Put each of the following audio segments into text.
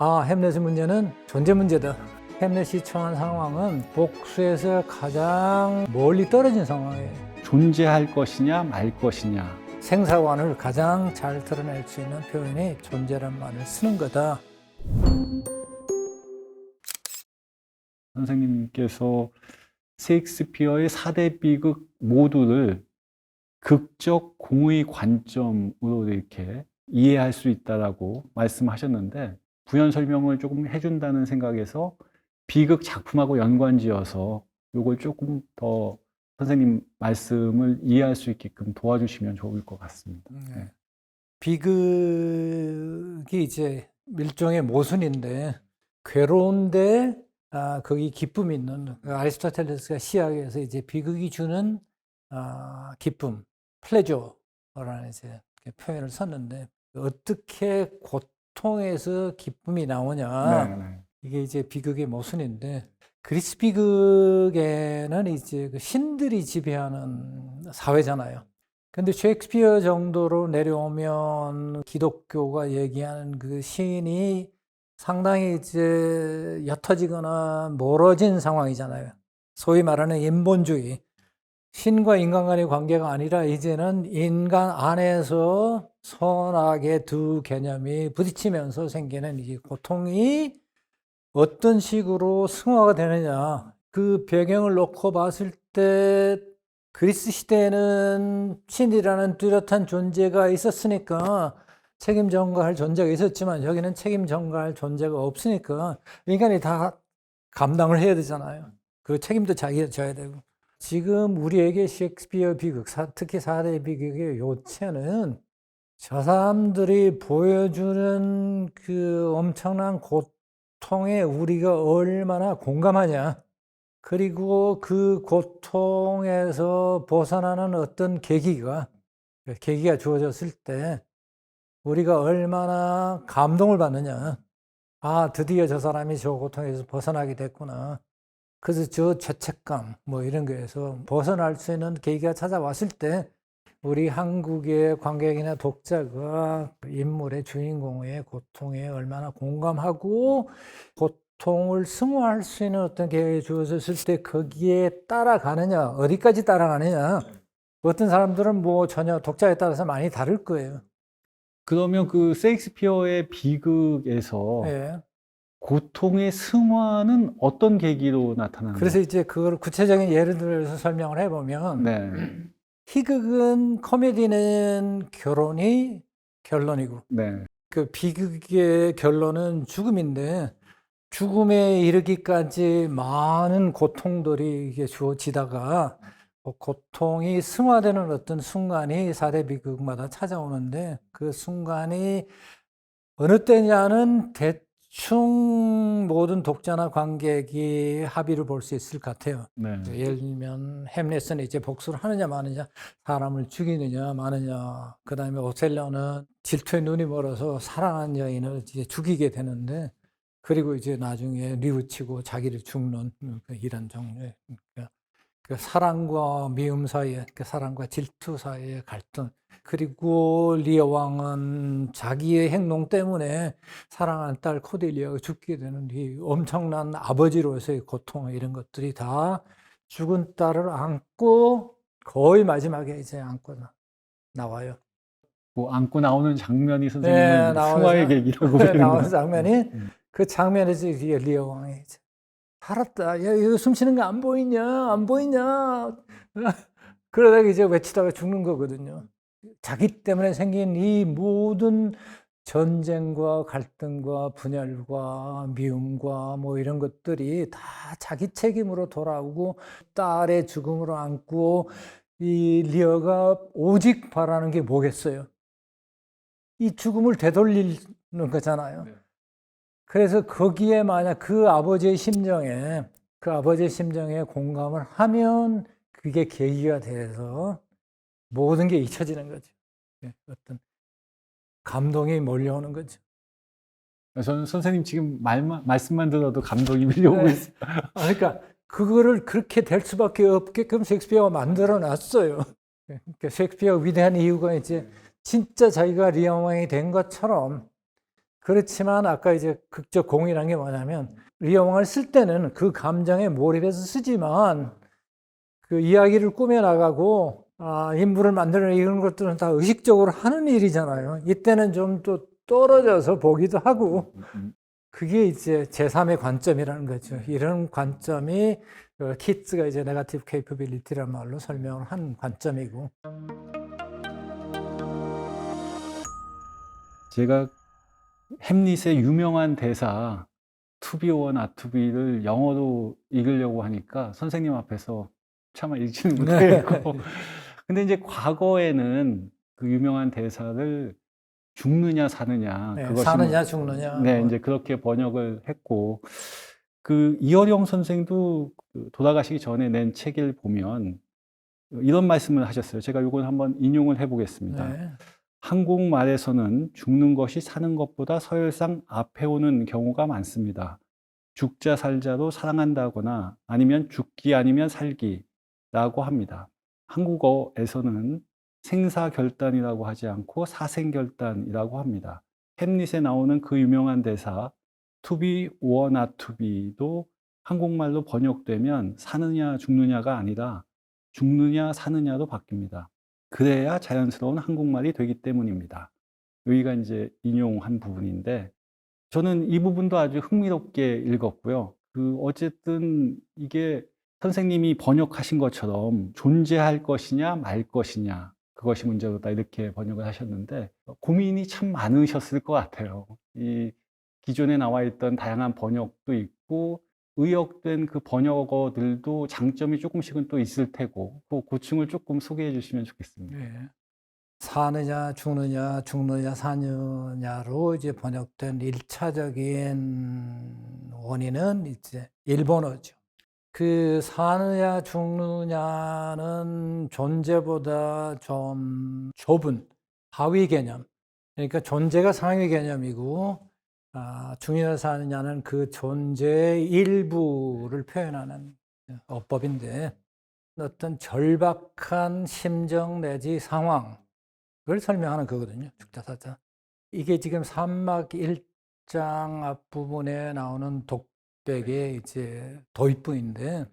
햄릿의 문제는 존재 문제다. 햄릿이 처한 상황은 복수에서 가장 멀리 떨어진 상황이에요. 존재할 것이냐 말 것이냐. 생사관을 가장 잘 드러낼 수 있는 표현이 존재란 말을 쓰는 거다. 선생님께서 셰익스피어의 4대 비극 모두를 극적 공의 관점으로 이렇게 이해할 수 있다라고 말씀하셨는데, 부연 설명을 조금 해준다는 생각에서 비극 작품하고 연관지어서 이걸 조금 더 선생님 말씀을 이해할 수 있게끔 도와주시면 좋을 것 같습니다. 네. 비극이 이제 일종의 모순인데, 괴로운데 거기 기쁨이 있는, 아리스토텔레스가 시학에서 이제 비극이 주는 기쁨, 플레저라는 이제 표현을 썼는데, 어떻게 고통에서 기쁨이 나오냐, 네. 이게 이제 비극의 모순인데, 그리스 비극에는 이제 그 신들이 지배하는 사회잖아요. 근데 셰익스피어 정도로 내려오면 기독교가 얘기하는 그 신이 상당히 이제 옅어지거나 멀어진 상황이잖아요. 소위 말하는 인본주의. 신과 인간 간의 관계가 아니라 이제는 인간 안에서 선악의 두 개념이 부딪히면서 생기는 이 고통이 어떤 식으로 승화가 되느냐. 그 배경을 놓고 봤을 때 그리스 시대에는 신이라는 뚜렷한 존재가 있었으니까 책임 전가할 존재가 있었지만, 여기는 책임 전가할 존재가 없으니까 인간이 다 감당을 해야 되잖아요. 그 책임도 자기가 져야 되고. 지금 우리에게 셰익스피어 비극, 특히 4대 비극의 요체는 저 사람들이 보여주는 그 엄청난 고통에 우리가 얼마나 공감하냐. 그리고 그 고통에서 벗어나는 어떤 계기가 주어졌을 때 우리가 얼마나 감동을 받느냐. 드디어 저 사람이 저 고통에서 벗어나게 됐구나. 그래서 저 죄책감 이런 거에서 벗어날 수 있는 계기가 찾아왔을 때 우리 한국의 관객이나 독자가 인물의 주인공의 고통에 얼마나 공감하고 고통을 승화할 수 있는 어떤 계획이 주어졌을 때 거기에 따라가느냐, 어디까지 따라가느냐. 어떤 사람들은 전혀 독자에 따라서 많이 다를 거예요. 그러면 그 셰익스피어의 비극에서 예. 고통의 승화는 어떤 계기로 나타나는 그래서 이제 그걸 구체적인 예를 들어서 설명을 해보면, 네. 희극은, 코미디는 결혼이 결론이고, 네. 그 비극의 결론은 죽음인데, 죽음에 이르기까지 많은 고통들이 이게 주어지다가 고통이 승화되는 어떤 순간이 4대 비극마다 찾아오는데, 그 순간이 어느 때냐는 대충 모든 독자나 관객이 합의를 볼 수 있을 것 같아요. 네. 예를 들면 햄릿은 이제 복수를 하느냐 마느냐, 사람을 죽이느냐 마느냐, 그 다음에 오셀로는 질투에 눈이 멀어서 사랑한 여인을 이제 죽이게 되는데, 그리고 이제 나중에 뉘우치고 자기를 죽는 이런 종류의 그 사랑과 미움 사이에, 그 사랑과 질투 사이의 갈등. 그리고 리어 왕은 자기의 행동 때문에 사랑하는 딸 코딜리아가 죽게 되는 이 엄청난 아버지로서의 고통, 이런 것들이 다 죽은 딸을 안고 거의 마지막에 이제 안고 나와요. 안고 나오는 장면이 네, 선생님은 승화의 계기라고 보는 나오는 거예요. 장면이, 그 장면에서 이제 리어 왕이 이제 살았다. 야, 이거 숨쉬는 거 안 보이냐? 안 보이냐? 그러다가 이제 외치다가 죽는 거거든요. 자기 때문에 생긴 이 모든 전쟁과 갈등과 분열과 미움과 이런 것들이 다 자기 책임으로 돌아오고, 딸의 죽음으로 안고, 이 리어가 오직 바라는 게 뭐겠어요? 이 죽음을 되돌리는 거잖아요. 그래서 거기에 만약 그 아버지의 심정에 공감을 하면 그게 계기가 돼서 모든 게 잊혀지는 거죠. 어떤 감동이 몰려오는 거죠. 저는 선생님 지금 말씀만 들어도 감동이 밀려오고 있어요. 그러니까 그거를 그렇게 될 수밖에 없게끔 셰익스피어가 만들어 놨어요. 그러니까 셰익스피어가 위대한 이유가 이제 진짜 자기가 리어 왕이 된 것처럼 그렇지만 아까 이제 극적 공이라는 게 뭐냐면 이 영화를 쓸 때는 그 감정에 몰입해서 쓰지만 그 이야기를 꾸며나가고 인물을 만들어내는 이런 것들은 다 의식적으로 하는 일이잖아요. 이때는 좀 또 떨어져서 보기도 하고 그게 이제 제3의 관점이라는 거죠. 이런 관점이 키츠가 이제 네거티브 케이퍼빌리티라는 말로 설명을 한 관점이고. 제가 햄릿의 유명한 대사 to be or not to be를 영어로 읽으려고 하니까 선생님 앞에서 차마 읽지는 못하겠고 근데 이제 과거에는 그 유명한 대사를 죽느냐 사느냐 네, 그것이 사느냐 죽느냐. 네, 이제 그렇게 번역을 했고 그 이어령 선생도 그 돌아가시기 전에 낸 책을 보면 이런 말씀을 하셨어요. 제가 이걸 한번 인용을 해보겠습니다. 네. 한국말에서는 죽는 것이 사는 것보다 서열상 앞에 오는 경우가 많습니다. 죽자 살자로 사랑한다거나 아니면 죽기 아니면 살기라고 합니다. 한국어에서는 생사결단이라고 하지 않고 사생결단이라고 합니다. 햄릿에 나오는 그 유명한 대사 to be or not to be도 한국말로 번역되면 사느냐 죽느냐가 아니라 죽느냐 사느냐로 바뀝니다. 그래야 자연스러운 한국말이 되기 때문입니다. 여기가 이제 인용한 부분인데 저는 이 부분도 아주 흥미롭게 읽었고요. 어쨌든 이게 선생님이 번역하신 것처럼 존재할 것이냐 말 것이냐 그것이 문제로다 이렇게 번역을 하셨는데 고민이 참 많으셨을 것 같아요. 이 기존에 나와 있던 다양한 번역도 있고 의역된 그 번역어들도 장점이 조금씩은 또 있을 테고 그 고충을 조금 소개해 주시면 좋겠습니다. 네. 사느냐 죽느냐 죽느냐 사느냐로 이제 번역된 1차적인 원인은 이제 일본어죠. 그 사느냐 죽느냐는 존재보다 좀 좁은 하위 개념. 그러니까 존재가 상위 개념이고 죽느냐 사느냐는 그 존재의 일부를 표현하는 어법인데 어떤 절박한 심정 내지 상황 그걸 설명하는 거거든요. 죽자 사자. 이게 지금 3막 1장 앞부분에 나오는 독백의 이제 도입부인데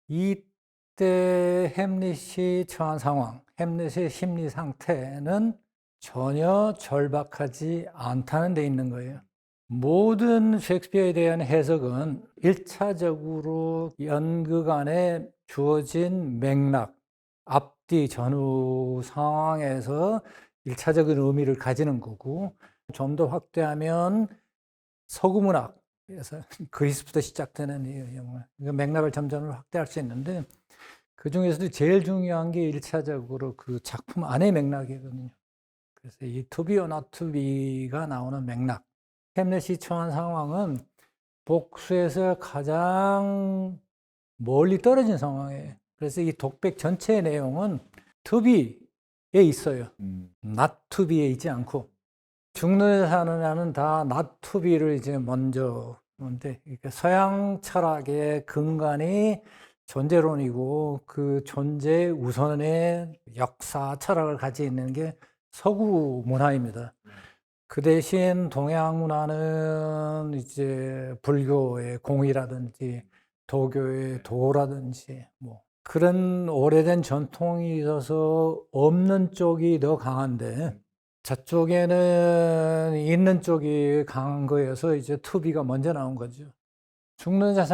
이때 햄릿이 처한 상황, 햄릿의 심리 상태는 전혀 절박하지 않다는 데 있는 거예요. 모든 셰익스피어에 대한 해석은 1차적으로 연극 안에 주어진 맥락, 앞뒤 전후 상황에서 1차적인 의미를 가지는 거고 좀 더 확대하면 서구문학에서 그리스부터 시작되는 이 영화 맥락을 점점 확대할 수 있는데 그 중에서도 제일 중요한 게 1차적으로 그 작품 안의 맥락이거든요. 그래서 이 to be or not to be가 나오는 맥락 햄릿이 처한 상황은 복수에서 가장 멀리 떨어진 상황이에요. 그래서 이 독백 전체의 내용은 to be에 있어요. not to be에 있지 않고 죽느냐 사느냐는 다 not to be를 이제 먼저 근데 서양 철학의 근간이 존재론이고 그 존재 우선의 역사 철학을 가지고 있는 게 서구 문화입니다. 그 대신 동양 문화는 이제 불교의 공이라든지 도교의 도라든지 뭐 그런 오래된 전통이 있어서 없는 쪽이 더 강한데 저쪽에는 있는 쪽이 강한 거여서 이제 투비가 먼저 나온 거죠. 죽느냐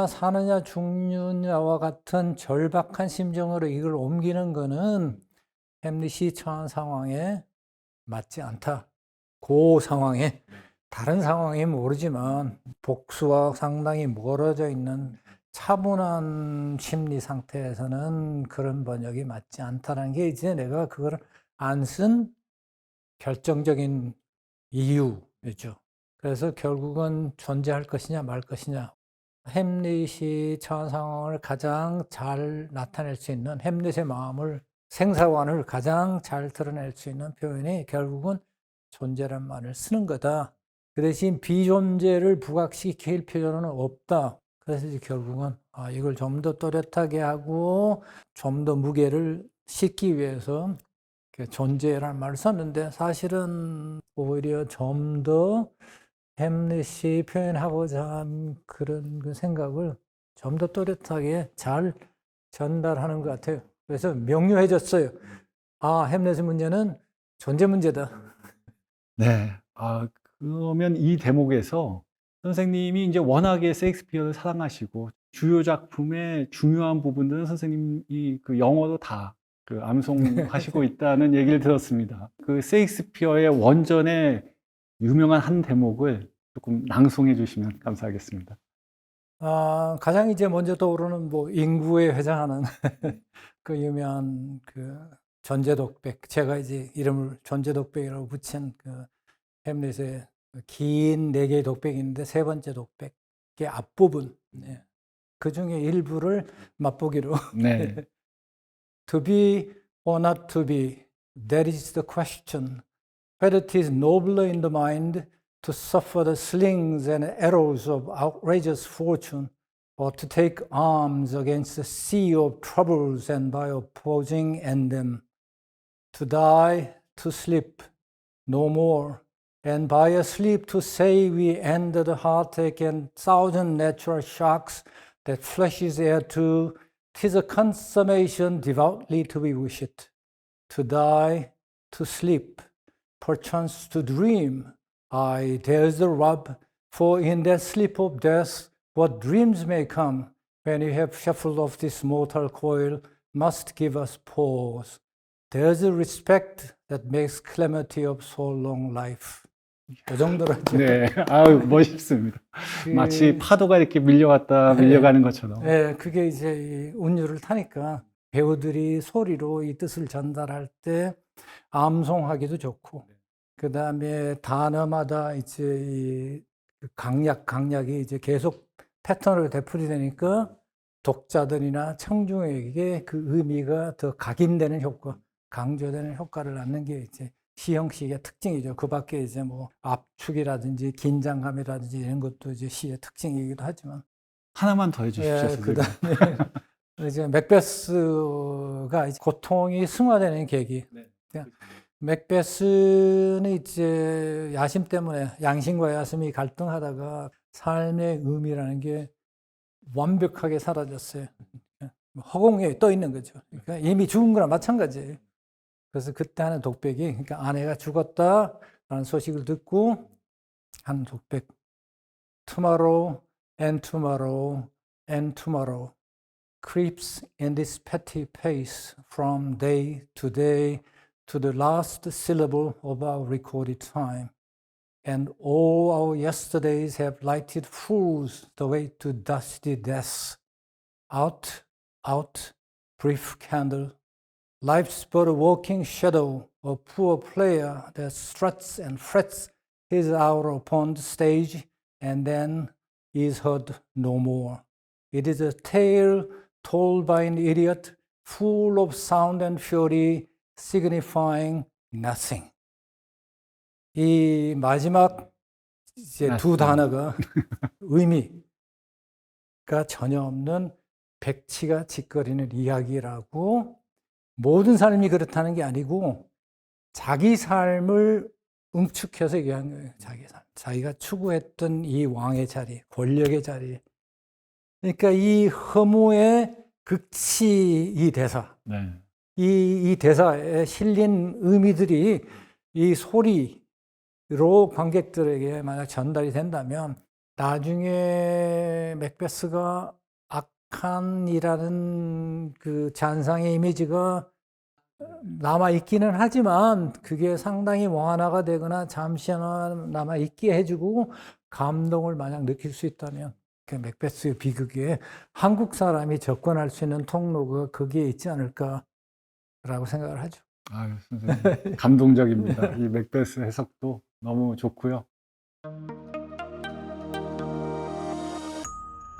사느냐 죽느냐와 같은 절박한 심정으로 이걸 옮기는 거는 햄릿이 처한 상황에 맞지 않다. 그 상황에 다른 상황이 모르지만 복수와 상당히 멀어져 있는 차분한 심리 상태에서는 그런 번역이 맞지 않다는 게 이제 내가 그걸 안 쓴 결정적인 이유죠. 그래서 결국은 존재할 것이냐 말 것이냐. 햄릿이 처한 상황을 가장 잘 나타낼 수 있는 햄릿의 마음을 생사관을 가장 잘 드러낼 수 있는 표현이 결국은 존재란 말을 쓰는 거다. 그 대신 비존재를 부각시킬 필요는 없다. 그래서 이제 결국은 이걸 좀 더 또렷하게 하고 좀 더 무게를 싣기 위해서 존재라는 말을 썼는데 사실은 오히려 좀 더 햄릿이 표현하고자 한 그런 그 생각을 좀 더 또렷하게 잘 전달하는 것 같아요. 그래서 명료해졌어요. 아, 햄릿의 문제는 존재 문제다. 네. 그러면 이 대목에서 선생님이 이제 워낙에 셰익스피어를 사랑하시고 주요 작품의 중요한 부분들은 선생님이 그 영어로 다 그 암송하시고 있다는 얘기를 들었습니다. 그 셰익스피어의 원전의 유명한 한 대목을 조금 낭송해 주시면 감사하겠습니다. 가장 이제 먼저 떠오르는 뭐 인구에 회장하는 그 유명한 그 존재독백. 제가 이제 이름을 존재독백이라고 붙인 그 햄릿의 긴 네 개의 독백이 있는데 세 번째 독백의 앞부분. 네. 그 중에 일부를 맛보기로. 네. To be or not to be, that is the question. Whether it is nobler in the mind to suffer the slings and arrows of outrageous fortune, or to take arms against the sea of troubles and by opposing end them, to die, to sleep, no more, and by a sleep to say we end the heartache and thousand natural shocks that flesh is heir to, 'tis a consummation devoutly to be wished, to die, to sleep, perchance to dream. Aye, there's the rub, for in that sleep of death, what dreams may come, when you have shuffled off this mortal coil, must give us pause. There's a respect that makes calamity of so long life. 그 정도로 이제 네. 아유, 멋있습니다. 마치 파도가 이렇게 밀려왔다 밀려가는 것처럼. 네, 그게 이제 이 운율을 타니까 배우들이 소리로 이 뜻을 전달할 때 암송하기도 좋고, 그 다음에 단어마다 이제 이 강약이 이제 계속 패턴으로 되풀이되니까 독자들이나 청중에게 그 의미가 더 각인되는 효과, 강조되는 효과를 낳는 게 이제 시 형식의 특징이죠. 그 밖에 이제 뭐 압축이라든지 긴장감이라든지 이런 것도 이제 시의 특징이기도 하지만. 하나만 더 해주십시오, 예, 선생님. 그다음에 이제 맥베스가 이제 고통이 승화되는 계기. 맥베스는 이제 야심 때문에 양심과 야심이 갈등하다가 삶의 의미라는 게 완벽하게 사라졌어요. 허공에 떠 있는 거죠. 그러니까 이미 죽은 거랑 마찬가지예요. 그래서 그때 하는 독백이, 그러니까 아내가 죽었다라는 소식을 듣고 하는 독백. Tomorrow and tomorrow and tomorrow creeps in this petty pace from day to day to the last syllable of our recorded time. And all our yesterdays have lighted fools the way to dusty death. Out, out, brief candle. Life's but a walking shadow, a poor player that struts and frets his hour upon the stage and then is heard no more. It is a tale told by an idiot, full of sound and fury, signifying nothing. 이 마지막 이제 두 단어가 의미가 전혀 없는 백치가 짓거리는 이야기라고, 모든 삶이 그렇다는 게 아니고 자기 삶을 응축해서 얘기한 거예요. 자기 삶. 자기가 추구했던 이 왕의 자리, 권력의 자리. 그러니까 이 허무의 극치 이 대사. 네. 이 대사에 실린 의미들이 이 소리로 관객들에게 만약 전달이 된다면 나중에 맥베스가 악한이라는 그 잔상의 이미지가 남아있기는 하지만 그게 상당히 완화가 되거나 잠시나마 남아있게 해주고 감동을 만약 느낄 수 있다면 그 맥베스의 비극에 한국 사람이 접근할 수 있는 통로가 거기에 있지 않을까라고 생각을 하죠. 아유, 선생님. 감동적입니다. 이 맥베스 해석도 너무 좋고요.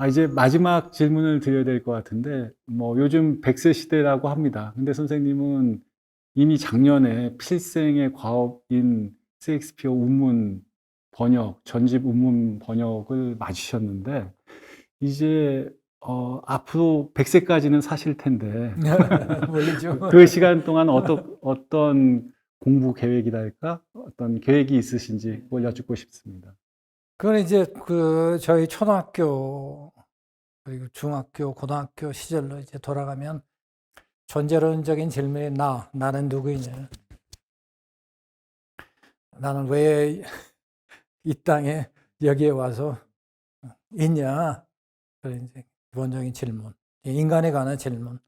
이제 마지막 질문을 드려야 될 것 같은데, 뭐 요즘 100세 시대라고 합니다. 근데 선생님은 이미 작년에 필생의 과업인 셰익스피어 운문 번역, 전집 운문 번역을 마치셨는데, 이제 앞으로 100세까지는 사실 텐데, 모르죠. 그 시간 동안 어떤 공부 계획이랄까? 어떤 계획이 있으신지 그걸 여쭙고 싶습니다. 그건 이제 저희 초등학교 그리고 중학교, 고등학교 시절로 이제 돌아가면 존재론적인 질문이 나는 누구이냐? 나는 왜 이 땅에 여기에 와서 있냐? 그런 이제 기본적인 질문. 인간에 관한 질문.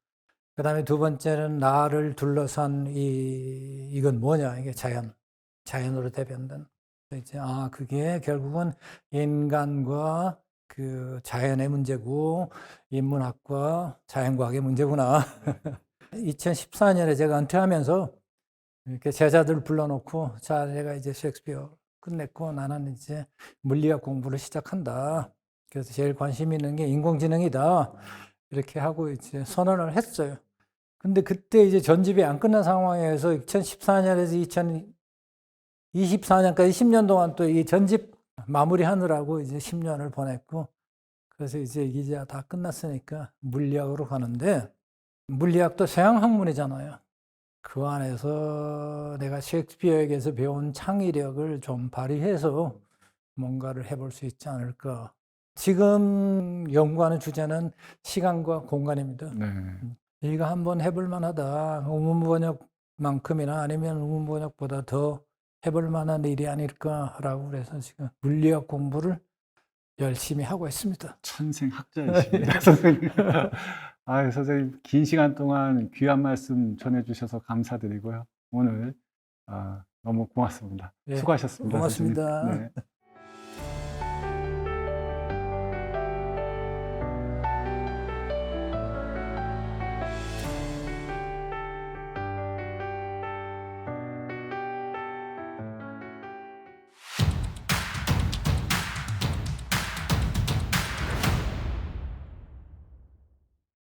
그 다음에 두 번째는 나를 둘러싼 이건 뭐냐? 이게 자연으로 대변된. 이제, 그게 결국은 인간과 그 자연의 문제고, 인문학과 자연과학의 문제구나. 2014년에 제가 은퇴하면서 이렇게 제자들 불러놓고, 자, 내가 이제 셰익스피어 끝냈고, 나는 이제 물리학 공부를 시작한다. 그래서 제일 관심 있는 게 인공지능이다. 이렇게 하고 이제 선언을 했어요. 근데 그때 이제 전집이 안 끝난 상황에서 2014년에서 2024년까지 10년 동안 또 이 전집 마무리하느라고 이제 10년을 보냈고, 그래서 이제 이제 다 끝났으니까 물리학으로 가는데, 물리학도 서양 학문이잖아요. 그 안에서 내가 셰익스피어에게서 배운 창의력을 좀 발휘해서 뭔가를 해볼 수 있지 않을까. 지금 연구하는 주제는 시간과 공간입니다. 네. 이거 한번 해볼 만하다. 우문번역만큼이나 아니면 우문번역보다 더 해볼 만한 일이 아닐까라고 그래서 지금 물리학 공부를 열심히 하고 있습니다. 천생 학자이십니다, 선생님. 선생님, 긴 시간 동안 귀한 말씀 전해주셔서 감사드리고요. 오늘 너무 고맙습니다. 네, 수고하셨습니다, 고맙습니다. 선생님. 네.